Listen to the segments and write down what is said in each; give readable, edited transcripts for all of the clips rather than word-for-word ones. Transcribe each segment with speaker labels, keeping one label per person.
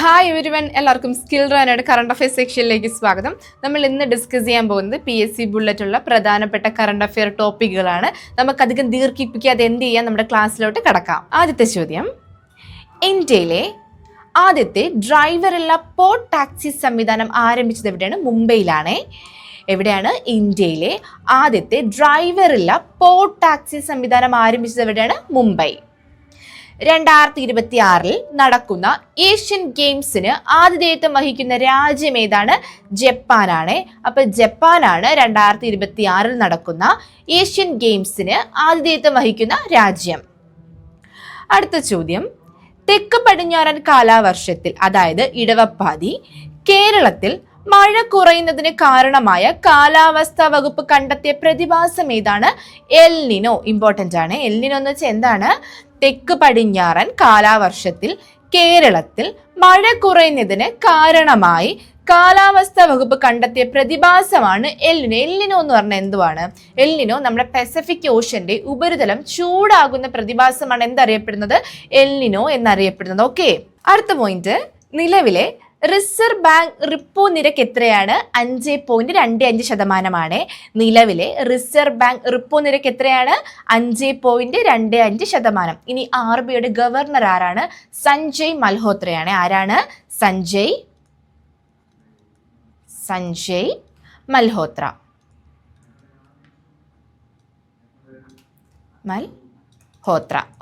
Speaker 1: Hi everyone, എല്ലാവർക്കും skill റണ്ണയുടെ current affair സെക്ഷനിലേക്ക് സ്വാഗതം. നമ്മൾ ഇന്ന് ഡിസ്കസ് ചെയ്യാൻ പോകുന്നത് PSC ബുള്ളറ്റുള്ള പ്രധാനപ്പെട്ട കറണ്ട് അഫെയർ ടോപ്പിക്കുകളാണ്. നമുക്കധികം ദീർഘിപ്പിക്കാതെ എന്ത് ചെയ്യാം, നമ്മുടെ ക്ലാസ്സിലോട്ട് കടക്കാം. ആദ്യത്തെ ചോദ്യം, ഇന്ത്യയിലെ ആദ്യത്തെ ഡ്രൈവറില്ല പോർട്ട് ടാക്സി സംവിധാനം ആരംഭിച്ചത് എവിടെയാണ്? മുംബൈയിലാണ്. എവിടെയാണ്? ഇന്ത്യയിലെ ആദ്യത്തെ ഡ്രൈവറില്ല പോർട്ട് ടാക്സി സംവിധാനം ആരംഭിച്ചത് എവിടെയാണ്? മുംബൈ. 2026 നടക്കുന്ന ഏഷ്യൻ ഗെയിംസിന് ആതിഥേയത്വം വഹിക്കുന്ന രാജ്യം ഏതാണ്? ജപ്പാനാണ്. അപ്പൊ ജപ്പാനാണ് 2026 നടക്കുന്ന ഏഷ്യൻ ഗെയിംസിന് ആതിഥേയത്വം വഹിക്കുന്ന രാജ്യം. അടുത്ത ചോദ്യം, തെക്ക് പടിഞ്ഞാറൻ കാലവർഷത്തിൽ അതായത് ഇടവപ്പാതി കേരളത്തിൽ മഴ കുറയുന്നതിന് കാരണമായ കാലാവസ്ഥാ വകുപ്പ് കണ്ടെത്തിയ പ്രതിഭാസം ഏതാണ്? El Nino. ഇമ്പോർട്ടൻ്റ് ആണ്. എൽ നിനോ എന്ന് വെച്ചാൽ എന്താണ്? തെക്ക് പടിഞ്ഞാറൻ കാലവർഷത്തിൽ കേരളത്തിൽ മഴ കുറയുന്നതിന് കാരണമായി കാലാവസ്ഥാ വകുപ്പ് കണ്ടെത്തിയ പ്രതിഭാസമാണ് എൽ നിനോ. എൽ നിനോ എന്ന് പറഞ്ഞാൽ എന്തുവാണ്? എൽ നിനോ നമ്മുടെ പസഫിക് ഓഷ്യന്റെ ഉപരിതലം ചൂടാകുന്ന പ്രതിഭാസമാണ് എന്തറിയപ്പെടുന്നത്? എൽ നിനോ എന്നറിയപ്പെടുന്നത്. ഓക്കെ, അടുത്ത പോയിന്റ്, നിലവിലെ റിസർവ് ബാങ്ക് റിപ്പോ നിരക്ക് എത്രയാണ്? 5.25%. നിലവിലെ റിസർവ് ബാങ്ക് റിപ്പോ നിരക്ക് എത്രയാണ്? 5.25%. ഇനി RBIയുടെ ഗവർണർ ആരാണ്? സഞ്ജയ് മൽഹോത്രയാണ്. ആരാണ്? സഞ്ജയ് മൽഹോത്ര.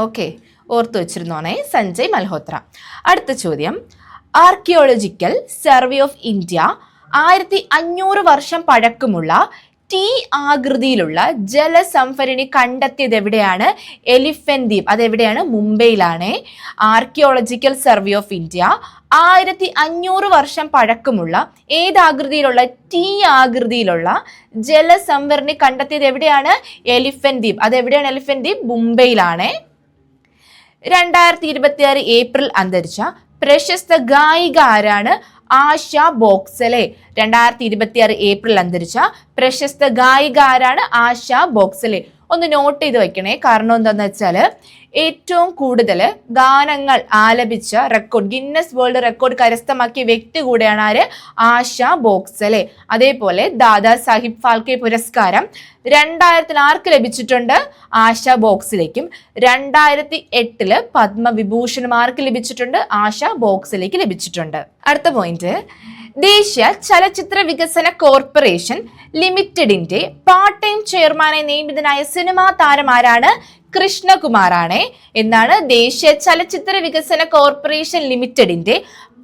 Speaker 1: ഓക്കെ, ഓർത്തു വെച്ചിരുന്നോണേ, സഞ്ജയ് മൽഹോത്ര. അടുത്ത ചോദ്യം, ആർക്കിയോളജിക്കൽ സർവേ ഓഫ് ഇന്ത്യ 1500 വർഷം പഴക്കമുള്ള T ആകൃതിയിലുള്ള ജലസംഭരണി കണ്ടെത്തിയത് എവിടെയാണ്? എലിഫന്റ് ദ്വീപ്. അതെവിടെയാണ്? മുംബൈയിലാണ്. ആർക്കിയോളജിക്കൽ സർവേ ഓഫ് ഇന്ത്യ 1500 വർഷം പഴക്കമുള്ള ഏതാകൃതിയിലുള്ള T ആകൃതിയിലുള്ള ജലസംഭരണി കണ്ടെത്തിയത് എവിടെയാണ്? എലിഫന്റ് ദ്വീപ്. അതെവിടെയാണ് എലിഫന്റ് ദ്വീപ്? മുംബൈയിലാണ്. 2026 ഏപ്രിൽ അന്തരിച്ച പ്രശസ്ത ഗായിക ആരാണ്? ആശ ഭോക്സലെ. 2026 ഏപ്രിൽ അന്തരിച്ച പ്രശസ്ത ഗായിക ആരാണ്? ആശ ഭോക്സലെ. ഒന്ന് നോട്ട് ചെയ്ത് വെക്കണേ. കാരണം എന്താന്ന് വെച്ചാൽ ഏറ്റവും കൂടുതൽ ഗാനങ്ങൾ ആലപിച്ച റെക്കോർഡ്, ഗിന്നസ് വേൾഡ് റെക്കോർഡ് കരസ്ഥമാക്കിയ വ്യക്തി കൂടെയാണ് ആര്? ആശ ഭോക്സലെ. അതേപോലെ ദാദാ സാഹിബ് ഫാൽക്കെ പുരസ്കാരം 2000 ആർക്ക് ലഭിച്ചിട്ടുണ്ട്? ആശ ഭോക്സലേക്കും. 2008 പത്മവിഭൂഷൺ ആർക്ക് ലഭിച്ചിട്ടുണ്ട്? ആശ ഭോക്സലേക്ക് ലഭിച്ചിട്ടുണ്ട്. അടുത്ത പോയിന്റ്, ദേശീയ ചലച്ചിത്ര വികസന കോർപ്പറേഷൻ ലിമിറ്റഡിന്റെ പാർട്ട് ടൈം ചെയർമാനായി നിയമിതനായ സിനിമാ താരം ആരാണ്? കൃഷ്ണകുമാറാണ്. എന്താണ്? ദേശീയ ചലച്ചിത്ര വികസന കോർപ്പറേഷൻ ലിമിറ്റഡിന്റെ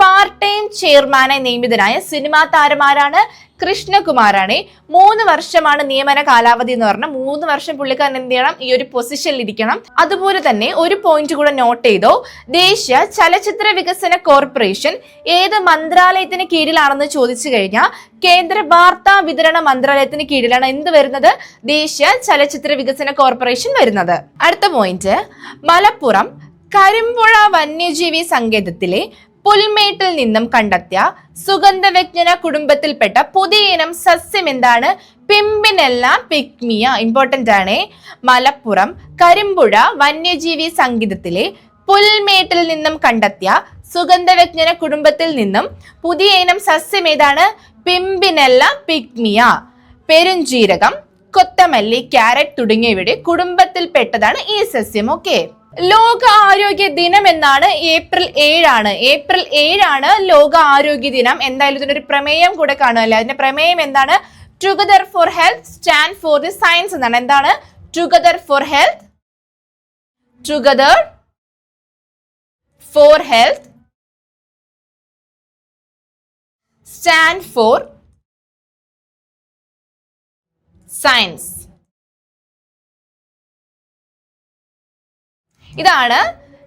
Speaker 1: പാർട്ട് ടൈം ചെയർമാനായി നിയമിതനായ സിനിമാ താരമാരാണ്? കൃഷ്ണകുമാറാണ്. 3 വർഷമാണ് നിയമന കാലാവധി എന്ന് പറഞ്ഞാൽ 3 വർഷം പുള്ളിക്കാരൻ എന്ത് ചെയ്യണം? ഈ ഒരു പൊസിഷനിൽ ഇരിക്കണം. അതുപോലെ തന്നെ ഒരു പോയിന്റ് കൂടെ നോട്ട് ചെയ്തോ, ദേശീയ ചലച്ചിത്ര വികസന കോർപ്പറേഷൻ ഏത് മന്ത്രാലയത്തിന് കീഴിലാണെന്ന് ചോദിച്ചു കഴിഞ്ഞാൽ കേന്ദ്ര വാർത്താ വിതരണ മന്ത്രാലയത്തിന് കീഴിലാണ് എന്ത് വരുന്നത്? ദേശീയ ചലച്ചിത്ര വികസന കോർപ്പറേഷൻ വരുന്നത്. അടുത്ത പോയിന്റ്, മലപ്പുറം കരിമ്പുഴ വന്യജീവി സങ്കേതത്തിലെ പുൽമേട്ടിൽ നിന്നും കണ്ടെത്തിയ സുഗന്ധവ്യഞ്ജന കുടുംബത്തിൽപ്പെട്ട പുതിയ ഇനം സസ്യം എന്താണ്? പിമ്പിനെല്ല പിഗ്മിയ. ഇമ്പോർട്ടന്റ് ആണ്. മലപ്പുറം കരിമ്പുഴ വന്യജീവി സങ്കേതത്തിലെ പുൽമേട്ടിൽ നിന്നും കണ്ടെത്തിയ സുഗന്ധവ്യഞ്ജന കുടുംബത്തിൽ നിന്നും പുതിയ ഇനം സസ്യം ഏതാണ്? പിമ്പിനെല്ല പിഗ്മിയ. പെരുംജീരകം, കൊത്തമല്ലി, ക്യാരറ്റ് തുടങ്ങിയവയുടെ കുടുംബത്തിൽപ്പെട്ടതാണ് ഈ സസ്യം. ഓക്കെ, ലോക ആരോഗ്യ ദിനം എന്നാണ്? ഏപ്രിൽ 7 ഏപ്രിൽ 7 ലോക ആരോഗ്യ ദിനം. എന്തായാലും ഇതിനൊരു പ്രമേയം കൂടെ കാണുമല്ലോ. അതിന്റെ പ്രമേയം എന്താണ്? Together for health, stand for the science എന്നാണ്. എന്താണ്? Together for health, together for health, stand for science. ഇതാണ്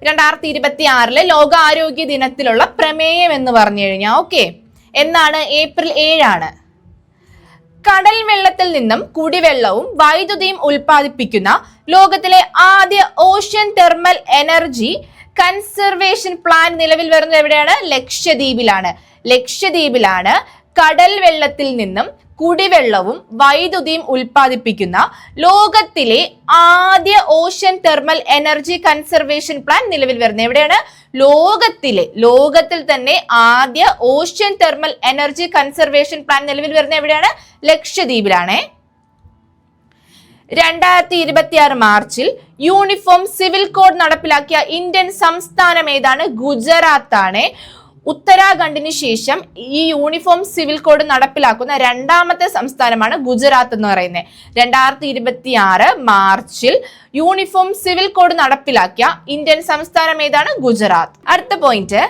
Speaker 1: 2026 ലോകാരോഗ്യ ദിനത്തിലുള്ള പ്രമേയം എന്ന് പറഞ്ഞു കഴിഞ്ഞാൽ. ഓക്കെ, എന്നാണ്? ഏപ്രിൽ 7. കടൽ വെള്ളത്തിൽ നിന്നും കുടിവെള്ളവും വൈദ്യുതിയും ഉൽപ്പാദിപ്പിക്കുന്ന ലോകത്തിലെ ആദ്യ ocean thermal energy conservation plan നിലവിൽ വരുന്നത് എവിടെയാണ്? ലക്ഷദ്വീപിലാണ്. ലക്ഷദ്വീപിലാണ് കടൽ വെള്ളത്തിൽ നിന്നും കുടിവെള്ളവും വൈദ്യുതിയും ഉൽപ്പാദിപ്പിക്കുന്ന ലോകത്തിലെ ആദ്യ ocean thermal energy conservation plan നിലവിൽ വരുന്നത് എവിടെയാണ്? ലോകത്തിൽ തന്നെ ആദ്യ ocean thermal energy conservation plan നിലവിൽ വരുന്നത് എവിടെയാണ്? ലക്ഷദ്വീപിലാണ്. 2026 മാർച്ചിൽ യൂണിഫോം സിവിൽ കോഡ് നടപ്പിലാക്കിയ ഇന്ത്യൻ സംസ്ഥാനം ഏതാണ്? ഗുജറാത്ത് ആണ്. ഉത്തരാഖണ്ഡിന് ശേഷം ഈ യൂണിഫോം സിവിൽ കോഡ് നടപ്പിലാക്കുന്ന രണ്ടാമത്തെ സംസ്ഥാനമാണ് ഗുജറാത്ത് എന്ന് പറയുന്നത്. 2026 മാർച്ചിൽ യൂണിഫോം സിവിൽ കോഡ് നടപ്പിലാക്കിയ ഇന്ത്യൻ സംസ്ഥാനം ഏതാണ്? ഗുജറാത്ത്. അടുത്ത പോയിന്റ്,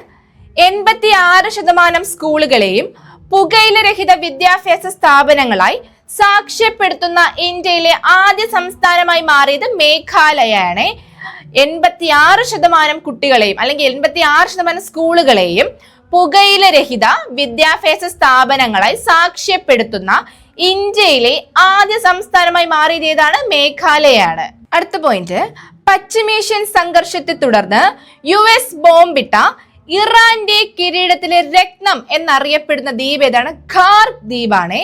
Speaker 1: 86% സ്കൂളുകളെയും പുകയിലരഹിത വിദ്യാഭ്യാസ സ്ഥാപനങ്ങളായി സാക്ഷ്യപ്പെടുത്തുന്ന ഇന്ത്യയിലെ ആദ്യ സംസ്ഥാനമായി മാറിയത് മേഘാലയയാണ്. 86% കുട്ടികളെയും അല്ലെങ്കിൽ 86% സ്കൂളുകളെയും പുകയിലരഹിത വിദ്യാഭ്യാസ സ്ഥാപനങ്ങളായി സാക്ഷ്യപ്പെടുത്തുന്ന ഇന്ത്യയിലെ ആദ്യ സംസ്ഥാനമായി മാറിയത് ഏതാണ്? മേഘാലയയാണ്. അടുത്ത പോയിന്റ്, പശ്ചിമേഷ്യൻ സംഘർഷത്തെ തുടർന്ന് US ബോംബിട്ട ഇറാന്റെ കിരീടത്തിലെ രത്നം എന്നറിയപ്പെടുന്ന ദ്വീപ് ഏതാണ്? ഖാർക്ക് ദ്വീപാണ്.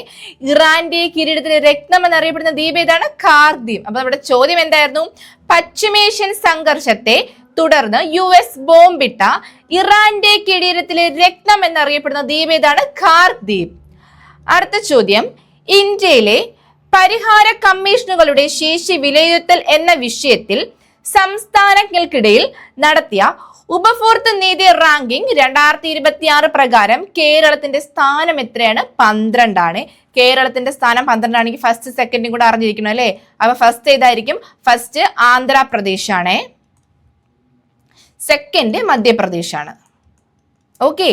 Speaker 1: ഇറാന്റെ കിരീടത്തിലെ രത്നം എന്നറിയപ്പെടുന്ന ദ്വീപ് ഏതാണ്? ഖാർക്ക് ദ്വീപ്. അപ്പൊ നമ്മുടെ ചോദ്യം എന്തായിരുന്നു? പശ്ചിമേഷ്യൻ സംഘർഷത്തെ തുടർന്ന് US ബോംബിട്ട ഇറാന്റെ കിരീടത്തിലെ രത്നം എന്നറിയപ്പെടുന്ന ദ്വീപ് ഏതാണ്? ഖാർക്ക് ദ്വീപ്. അടുത്ത ചോദ്യം, ഇന്ത്യയിലെ പരിഹാര കമ്മീഷനുകളുടെ ശേഷി വിലയിരുത്തൽ എന്ന വിഷയത്തിൽ സംസ്ഥാനങ്ങൾക്കിടയിൽ നടത്തിയ ഉപഭോക്തൃ നീതി റാങ്കിംഗ് 2026 പ്രകാരം കേരളത്തിന്റെ സ്ഥാനം എത്രയാണ്? 12 ആണ്. കേരളത്തിന്റെ സ്ഥാനം 12 ആണെങ്കിൽ ഫസ്റ്റ് സെക്കൻഡും കൂടെ അറിഞ്ഞിരിക്കണം അല്ലെ? അപ്പൊ ഫസ്റ്റ് ഏതായിരിക്കും? ഫസ്റ്റ് ആന്ധ്രാപ്രദേശ് ആണ്, സെക്കൻഡ് മധ്യപ്രദേശ് ആണ്. ഓക്കെ,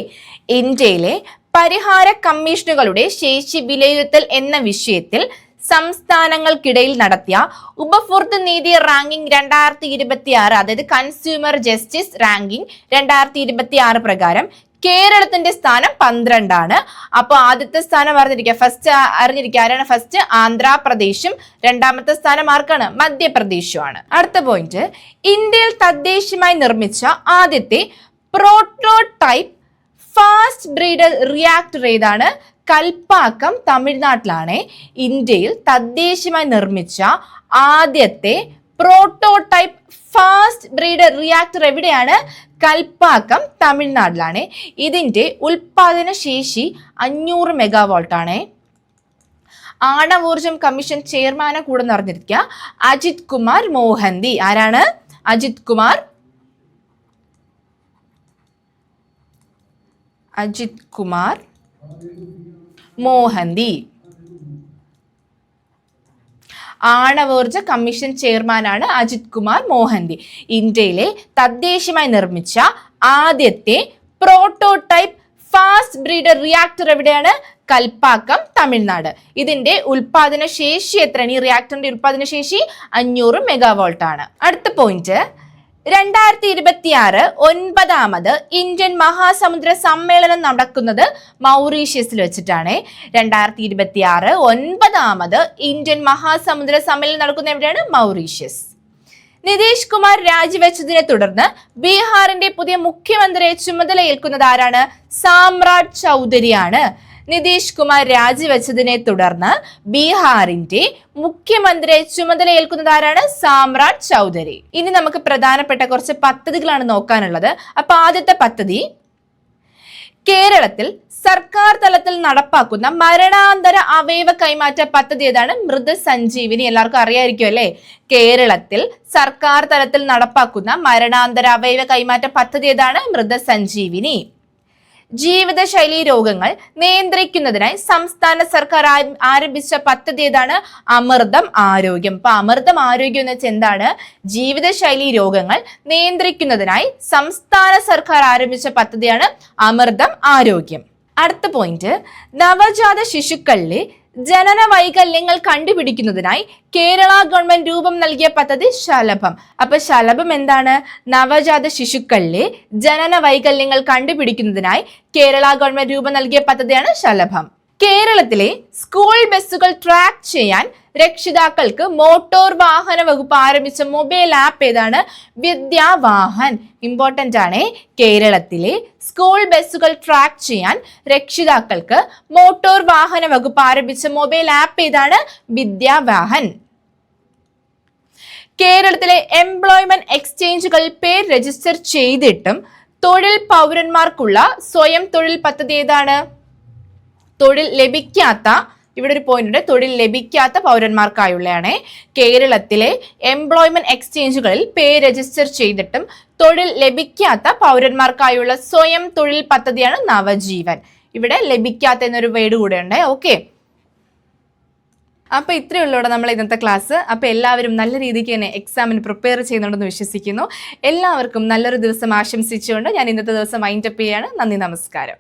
Speaker 1: ഇന്ത്യയിലെ പരിഹാര കമ്മീഷനുകളുടെ ശേഷി വിലയിരുത്തൽ എന്ന വിഷയത്തിൽ സംസ്ഥാനങ്ങൾക്കിടയിൽ നടത്തിയ ഉപഭോക്തൃ നീതി റാങ്കിംഗ് 2026, അതായത് കൺസ്യൂമർ ജസ്റ്റിസ് റാങ്കിംഗ് 2026 പ്രകാരം കേരളത്തിന്റെ സ്ഥാനം 12 ആണ്. അപ്പൊ ആദ്യത്തെ സ്ഥാനം അറിഞ്ഞിരിക്കുക, ഫസ്റ്റ് അറിഞ്ഞിരിക്കുക ആരാണ്? ഫസ്റ്റ് ആന്ധ്രാപ്രദേശും രണ്ടാമത്തെ സ്ഥാനം ആർക്കാണ്? മധ്യപ്രദേശും ആണ്. അടുത്ത പോയിന്റ്, ഇന്ത്യയിൽ തദ്ദേശീയമായി നിർമ്മിച്ച ആദ്യത്തെ പ്രോട്ടോടൈപ്പ് ഫാസ്റ്റ് ബ്രീഡർ റിയാക്ടർ ഏതാണ്? കൽപ്പാക്കം, തമിഴ്നാട്ടിലാണ്. ഇന്ത്യയിൽ തദ്ദേശീയമായി നിർമ്മിച്ച ആദ്യത്തെ പ്രോട്ടോടൈപ്പ് ഫാസ്റ്റ് ബ്രീഡർ റിയാക്ടർ എവിടെയാണ്? കൽപ്പാക്കം, തമിഴ്നാട്ടിലാണ്. ഇതിന്റെ ഉൽപാദന ശേഷി 500 മെഗാവാട്ട് ആണ്. ആണവോർജം കമ്മീഷൻ ചെയർമാനെ കൂടെ അറിഞ്ഞിരിക്കുക അജിത് കുമാർ മോഹന്തി. ആരാണ്? അജിത് കുമാർ മോഹന്തി. ആണവോർജ കമ്മീഷൻ ചെയർമാനാണ് അജിത് കുമാർ മോഹന്തി. ഇന്ത്യയിലെ തദ്ദേശീയമായി നിർമ്മിച്ച ആദ്യത്തെ പ്രോട്ടോടൈപ്പ് ഫാസ്റ്റ് ബ്രീഡർ റിയാക്ടർ എവിടെയാണ്? കൽപ്പാക്കം, തമിഴ്നാട്. ഇതിന്റെ ഉൽപാദന ശേഷി എത്രയാണ്? ഈ റിയാക്ടറിന്റെ ഉൽപാദന ശേഷി 500 മെഗാവാട്ട് ആണ്. അടുത്ത പോയിന്റ്, 2026 9ാമത് ഇന്ത്യൻ മഹാസമുദ്ര സമ്മേളനം നടക്കുന്നത് മൗറീഷ്യസിൽ വെച്ചിട്ടാണ്. 2026 9ാമത് ഇന്ത്യൻ മഹാസമുദ്ര സമ്മേളനം നടക്കുന്നത് എവിടെയാണ്? മൗറീഷ്യസ്. നിതീഷ് കുമാർ രാജിവെച്ചതിനെ തുടർന്ന് ബീഹാറിന്റെ പുതിയ മുഖ്യമന്ത്രിയെ ചുമതലയേൽക്കുന്നത് ആരാണ്? സാമ്രാട്ട് ചൗധരിയാണ്. നിതീഷ് കുമാർ രാജിവെച്ചതിനെ തുടർന്ന് ബീഹാറിന്റെ മുഖ്യമന്ത്രിയെ ചുമതലയേൽക്കുന്നത് ആരാണ്? സാമ്രാട്ട് ചൗധരി. ഇനി നമുക്ക് പ്രധാനപ്പെട്ട കുറച്ച് പദ്ധതികളാണ് നോക്കാനുള്ളത്. അപ്പൊ ആദ്യത്തെ പദ്ധതി, കേരളത്തിൽ സർക്കാർ തലത്തിൽ നടപ്പാക്കുന്ന മരണാന്തര അവയവ കൈമാറ്റ പദ്ധതി ഏതാണ്? മൃതസഞ്ജീവിനി. എല്ലാവർക്കും അറിയായിരിക്കും അല്ലെ? കേരളത്തിൽ സർക്കാർ തലത്തിൽ നടപ്പാക്കുന്ന മരണാന്തര അവയവ കൈമാറ്റ പദ്ധതി ഏതാണ്? മൃതസഞ്ജീവിനി. ജീവിതശൈലി രോഗങ്ങൾ നിയന്ത്രിക്കുന്നതിനായി സംസ്ഥാന സർക്കാർ ആരംഭിച്ച പദ്ധതി ഏതാണ്? അമൃതം ആരോഗ്യം. അപ്പൊ അമൃതം ആരോഗ്യം എന്ന് വെച്ചാൽ എന്താണ്? ജീവിതശൈലി രോഗങ്ങൾ നിയന്ത്രിക്കുന്നതിനായി സംസ്ഥാന സർക്കാർ ആരംഭിച്ച പദ്ധതിയാണ് അമൃതം ആരോഗ്യം. അടുത്ത പോയിന്റ്, നവജാത ശിശുക്കളിലെ ജനന വൈകല്യങ്ങൾ കണ്ടുപിടിക്കുന്നതിനായി കേരള ഗവൺമെന്റ് രൂപം നൽകിയ പദ്ധതി ശലഭം. അപ്പൊ ശലഭം എന്താണ്? നവജാത ശിശുക്കളിലെ ജനന വൈകല്യങ്ങൾ കണ്ടുപിടിക്കുന്നതിനായി കേരള ഗവൺമെന്റ് രൂപം നൽകിയ പദ്ധതിയാണ് ശലഭം. കേരളത്തിലെ സ്കൂൾ ബസ്സുകൾ ട്രാക്ക് ചെയ്യാൻ രക്ഷിതാക്കൾക്ക് മോട്ടോർ വാഹന വകുപ്പ് ആരംഭിച്ച മൊബൈൽ ആപ്പ് ഏതാണ്? വിദ്യാവാഹൻ. ഇമ്പോർട്ടന്റ് ആണ്. കേരളത്തിലെ സ്കൂൾ ബസ്സുകൾ ട്രാക്ക് ചെയ്യാൻ രക്ഷിതാക്കൾക്ക് മോട്ടോർ വാഹന വകുപ്പ് ആരംഭിച്ച മൊബൈൽ ആപ്പ് ഏതാണ്? വിദ്യാവാഹൻ. കേരളത്തിലെ എംപ്ലോയ്മെന്റ് എക്സ്ചേഞ്ചുകളിൽ പേര് രജിസ്റ്റർ ചെയ്തിട്ടും തൊഴിൽ പൗരന്മാർക്കുള്ള സ്വയം തൊഴിൽ പദ്ധതി ഏതാണ്? തൊഴിൽ ലഭിക്കാത്ത, ഇവിടെ ഒരു പോയിന്റ് ഉണ്ട്, തൊഴിൽ ലഭിക്കാത്ത പൗരന്മാർക്കായുള്ളതാണ്. കേരളത്തിലെ എംപ്ലോയ്മെന്റ് എക്സ്ചേഞ്ചുകളിൽ പേര് രജിസ്റ്റർ ചെയ്തിട്ടും തൊഴിൽ ലഭിക്കാത്ത പൗരന്മാർക്കായുള്ള സ്വയം തൊഴിൽ പദ്ധതിയാണ് നവജീവൻ. ഇവിടെ ലഭിക്കാത്ത എന്നൊരു വേർഡ് കൂടെ ഉണ്ട്. ഓക്കെ, അപ്പൊ ഇത്രയുള്ളൂടെ നമ്മൾ ഇന്നത്തെ ക്ലാസ്. അപ്പൊ എല്ലാവരും നല്ല രീതിക്ക് തന്നെ എക്സാമിന് പ്രിപ്പയർ ചെയ്യുന്നുണ്ടെന്ന് വിശ്വസിക്കുന്നു. എല്ലാവർക്കും നല്ലൊരു ദിവസം ആശംസിച്ചുകൊണ്ട് ഞാൻ ഇന്നത്തെ ദിവസം വൈൻഡപ്പ് ചെയ്യാണ്. നന്ദി, നമസ്കാരം.